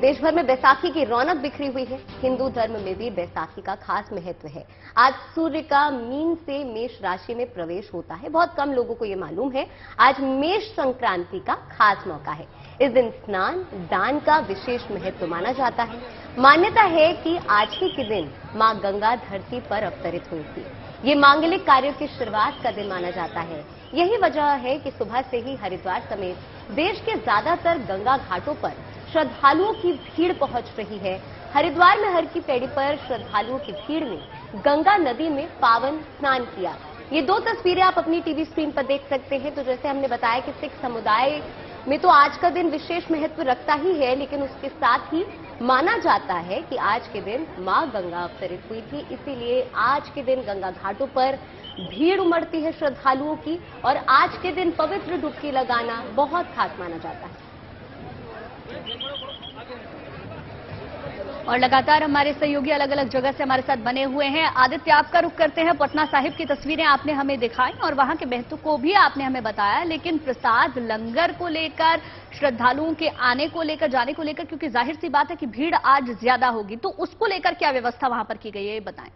देश भर में बैसाखी की रौनक बिखरी हुई है। हिंदू धर्म में भी बैसाखी का खास महत्व है। आज सूर्य का मीन से मेष राशि में प्रवेश होता है। बहुत कम लोगों को ये मालूम है। आज मेष संक्रांति का खास मौका है। इस दिन स्नान दान का विशेष महत्व माना जाता है। मान्यता है कि आज ही के दिन मां गंगा धरती पर अवतरित हुई थी। ये मांगलिक कार्यों की शुरुआत का दिन माना जाता है। यही वजह है कि सुबह से ही हरिद्वार समेत देश के ज्यादातर गंगा घाटों पर श्रद्धालुओं की भीड़ पहुंच रही है। हरिद्वार में हर की पैड़ी पर श्रद्धालुओं की भीड़ ने गंगा नदी में पावन स्नान किया। ये दो तस्वीरें आप अपनी टीवी स्क्रीन पर देख सकते हैं। तो जैसे हमने बताया कि सिख समुदाय में तो आज का दिन विशेष महत्व रखता ही है, लेकिन उसके साथ ही माना जाता है कि आज के दिन मां गंगा अवतरित हुई थी। इसीलिए आज के दिन गंगा घाटों पर भीड़ उमड़ती है श्रद्धालुओं की, और आज के दिन पवित्र डुबकी लगाना बहुत खास माना जाता है। और लगातार हमारे सहयोगी अलग अलग जगह से हमारे साथ बने हुए हैं। आदित्य, आपका रुख करते हैं। पटना साहिब की तस्वीरें आपने हमें दिखाई और वहां के महत्व को भी आपने हमें बताया, लेकिन प्रसाद लंगर को लेकर, श्रद्धालुओं के आने को लेकर, जाने को लेकर, क्योंकि जाहिर सी बात है कि भीड़ आज ज्यादा होगी, तो उसको लेकर क्या व्यवस्था वहां पर की गई है, ये बताएं।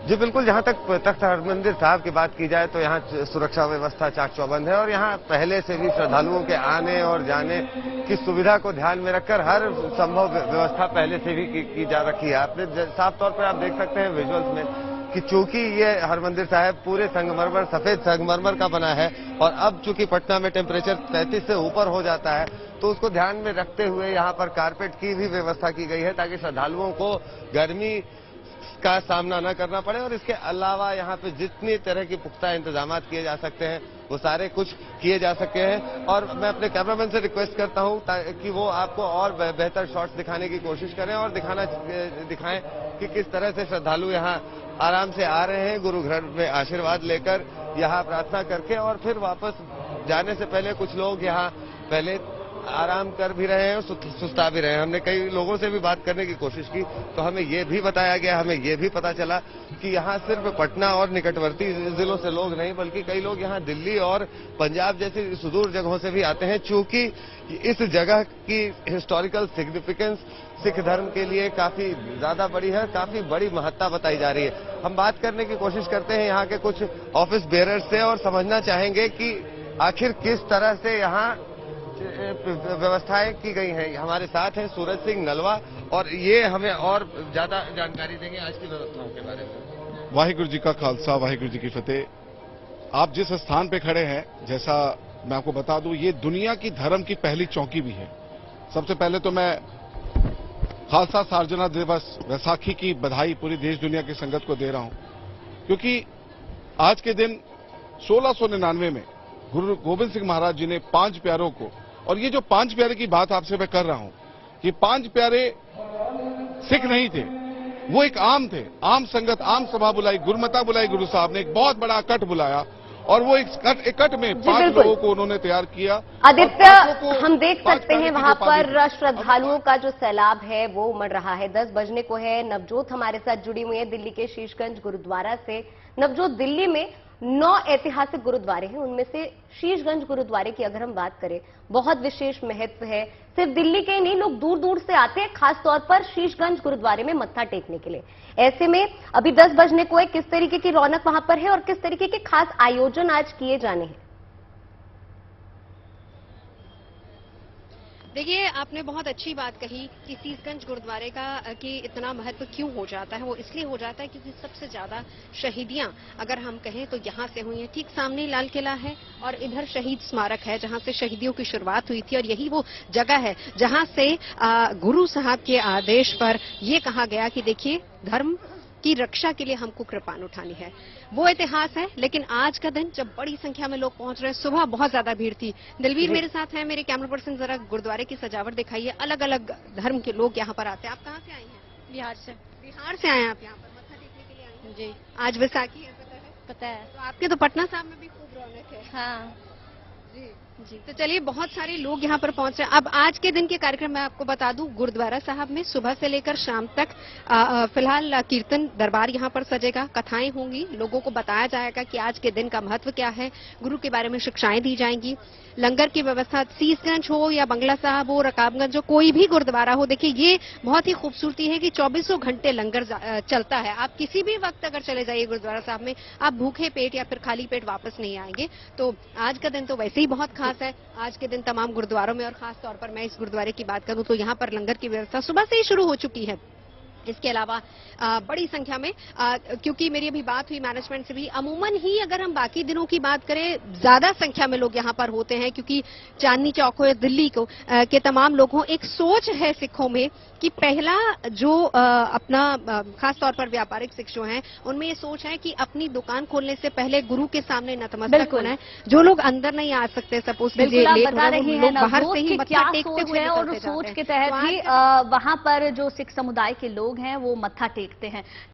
जी बिल्कुल, जहां तक तख्त हरमंदिर साहब की बात की जाए तो यहाँ सुरक्षा व्यवस्था चाक चौबंद है, और यहाँ पहले से भी श्रद्धालुओं के आने और जाने की सुविधा को ध्यान में रखकर हर संभव व्यवस्था पहले से भी की जा रखी है। आपने साफ तौर पर आप देख सकते हैं विजुअल्स में कि चूंकि ये हरमंदिर साहब पूरे संगमरमर, सफेद संगमरमर का बना है, और अब चूंकि पटना में टेम्परेचर 33 से ऊपर हो जाता है, तो उसको ध्यान में रखते हुए यहाँ पर कारपेट की भी व्यवस्था की गई है, ताकि श्रद्धालुओं को गर्मी का सामना न करना पड़े। और इसके अलावा यहाँ पे जितनी तरह की पुख्ता इंतजाम किए जा सकते हैं वो सारे कुछ किए जा सके हैं। और मैं अपने कैमरामैन से रिक्वेस्ट करता हूँ कि वो आपको और बेहतर शॉट्स दिखाने की कोशिश करें और दिखाएं कि किस तरह से श्रद्धालु यहाँ आराम से आ रहे हैं, गुरु घर में आशीर्वाद लेकर, यहाँ प्रार्थना करके, और फिर वापस जाने से पहले कुछ लोग यहाँ पहले आराम कर भी रहे हैं और सुस्ता भी रहे हैं। हमने कई लोगों से भी बात करने की कोशिश की, तो हमें ये भी बताया गया, हमें ये भी पता चला कि यहाँ सिर्फ पटना और निकटवर्ती जिलों से लोग नहीं, बल्कि कई लोग यहाँ दिल्ली और पंजाब जैसी सुदूर जगहों से भी आते हैं। चूंकि इस जगह की हिस्टोरिकल सिग्निफिकेंस सिख धर्म के लिए काफी ज्यादा बड़ी है, काफी बड़ी महत्ता बताई जा रही है। हम बात करने की कोशिश करते हैं यहाँ के कुछ ऑफिस बेयरर्स से, और समझना चाहेंगे कि आखिर किस तरह से यहाँ व्यवस्थाएं की गई हैं। हमारे साथ हैं सूरज सिंह नलवा, और ये हमें और ज्यादा जानकारी देंगे आज की व्यवस्थाओं के बारे में। वाहिगुरु जी का खालसा, वाहिगुरु जी की फतेह। आप जिस स्थान पे खड़े हैं, जैसा मैं आपको बता दूं, ये दुनिया की धर्म की पहली चौकी भी है। सबसे पहले तो मैं खालसा सार्वजनिक दिवस वैसाखी की बधाई पूरी देश दुनिया की संगत को दे रहा हूं, क्योंकि आज के दिन 1699 में गुरु गोविंद सिंह महाराज जी ने 5 प्यारों को, और ये जो 5 प्यारे की बात आपसे मैं कर रहा हूं, ये 5 प्यारे सिख नहीं थे, वो एक आम थे। आम संगत, आम सभा बुलाई, गुरुमता बुलाई, गुरु साहब ने एक बहुत बड़ा इकट्ठ बुलाया, और वो इकट्ठ में 5 लोगों को उन्होंने तैयार किया। आदित्य, हम देख सकते हैं वहां पर श्रद्धालुओं का जो सैलाब है वो उमड़ रहा है। 10 बजने को है। नवजोत हमारे साथ जुड़ी हुई है दिल्ली के शीशगंज गुरुद्वारा से। नवजोत, दिल्ली में 9 ऐतिहासिक गुरुद्वारे हैं, उनमें से शीशगंज गुरुद्वारे की अगर हम बात करें, बहुत विशेष महत्व है। सिर्फ दिल्ली के ही नहीं, लोग दूर दूर से आते हैं खास तौर पर शीशगंज गुरुद्वारे में मत्था टेकने के लिए। ऐसे में अभी 10 बजने को है, किस तरीके की रौनक वहां पर है और किस तरीके के खास आयोजन आज किए जाने हैं? देखिए, आपने बहुत अच्छी बात कही कि शीशगंज गुरुद्वारे का कि इतना महत्व क्यों हो जाता है। वो इसलिए हो जाता है क्योंकि सबसे ज्यादा शहीदियां अगर हम कहें तो यहाँ से हुई हैं। ठीक सामने लाल किला है और इधर शहीद स्मारक है, जहाँ से शहीदियों की शुरुआत हुई थी, और यही वो जगह है जहाँ से गुरु साहब के आदेश पर ये कहा गया कि देखिए, धर्म की रक्षा के लिए हमको कृपाण उठानी है। वो इतिहास है। लेकिन आज का दिन जब बड़ी संख्या में लोग पहुंच रहे हैं, सुबह बहुत ज्यादा भीड़ थी। दिलवीर मेरे साथ है, मेरे कैमरा पर्सन, जरा गुरुद्वारे की सजावट दिखाइए। अलग अलग धर्म के लोग यहाँ पर आते हैं। आप कहाँ से आई हैं? बिहार से। बिहार से आए हैं आप यहाँ पर मत्था टेकने के लिए आई हैं? जी। आज वैसाखी है, पता है? पता है। तो आपके तो पटना साहब में भी खूब रौनक है। हाँ जी। जी, तो चलिए बहुत सारे लोग यहाँ पर पहुंच रहे हैं। अब आज के दिन के कार्यक्रम मैं आपको बता दूं, गुरुद्वारा साहब में सुबह से लेकर शाम तक फिलहाल कीर्तन दरबार यहाँ पर सजेगा, कथाएं होंगी, लोगों को बताया जाएगा कि आज के दिन का महत्व क्या है, गुरु के बारे में शिक्षाएं दी जाएंगी। लंगर की व्यवस्था सीसगंज हो या बंगला साहब हो, रकाबगंज हो, कोई भी गुरुद्वारा हो, देखिए ये बहुत ही खूबसूरती है कि 24 घंटे लंगर चलता है। आप किसी भी वक्त अगर चले जाइए गुरुद्वारा साहब में, आप भूखे पेट या फिर खाली पेट वापस नहीं आएंगे। तो आज का दिन तो वैसे ही बहुत खास है। आज के दिन तमाम गुरुद्वारों में, और खास तौर पर मैं इस गुरुद्वारे की बात करूं तो यहाँ पर लंगर की व्यवस्था सुबह से ही शुरू हो चुकी है। इसके अलावा बड़ी संख्या में, क्योंकि मेरी अभी बात हुई मैनेजमेंट से भी, अमूमन ही अगर हम बाकी दिनों की बात करें ज्यादा संख्या में लोग यहाँ पर होते हैं, क्योंकि चांदनी चौक हो या दिल्ली को के तमाम लोग हों, एक सोच है सिखों में कि पहला जो अपना खास तौर पर व्यापारिक सिख जो हैं, उनमें ये सोच है कि अपनी दुकान खोलने से पहले गुरु के सामने नतमस्तक होना है। जो लोग अंदर नहीं आ सकते, सपोज कीजिए लेट हो रहे हैं, बाहर से ही मत्था टेकते हुए और उस सोच के तहत ही वहां पर जो सिख समुदाय के लोग हैं वो मत्था टेकते हैं।